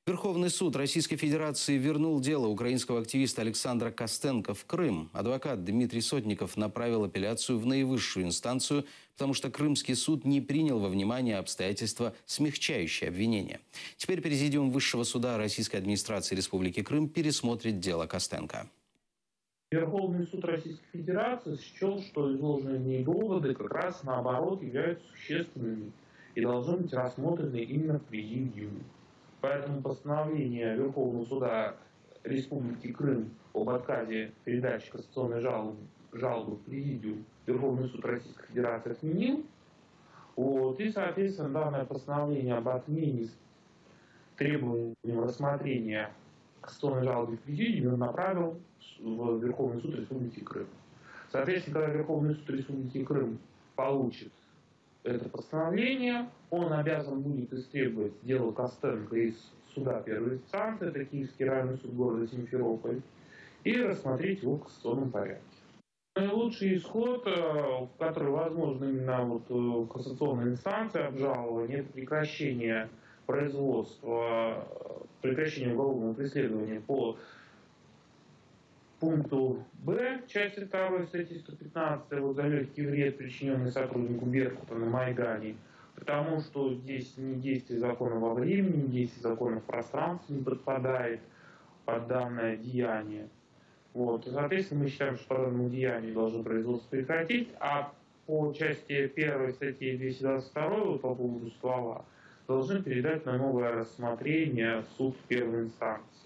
Верховный суд Российской Федерации вернул дело украинского активиста Александра Костенко в Крым. Адвокат Дмитрий Сотников направил апелляцию в наивысшую инстанцию, потому что Крымский суд не принял во внимание обстоятельства, смягчающие обвинения. Теперь Президиум Высшего суда Российской администрации Республики Крым пересмотрит дело Костенко. Верховный суд Российской Федерации счел, что изложенные в ней доводы как раз наоборот являются существенными и должны быть рассмотрены именно в Президиуме. Поэтому постановление Верховного суда Республики Крым об отказе передачи кассационной жалобы в Президиум Верховный суд Российской Федерации отменил. И, соответственно, данное постановление об отмене с требованием рассмотрения кассационной жалобы в Президиуме направил в Верховный суд Республики Крым. Соответственно, когда Верховный суд Республики Крым получит это постановление, он обязан будет истребовать дело Костенко из суда первой инстанции, это Киевский районный суд города Симферополь, и рассмотреть его в кассационном порядке. Наилучший исход, который возможен именно в кассационной инстанции обжалования, это прекращение производства, прекращение уголовного преследования по пункту Б части 2 статьи 115 за легкий вред, причиненный сотруднику Беркута на Майдане, потому что здесь ни действие закона во времени, ни действие закона в пространстве не подпадает под данное деяние. И, соответственно, мы считаем, что по данному деянию должно производство прекратить, а по части 1 статьи 222 по поводу ствола должны передать на новое рассмотрение в суд первой инстанции.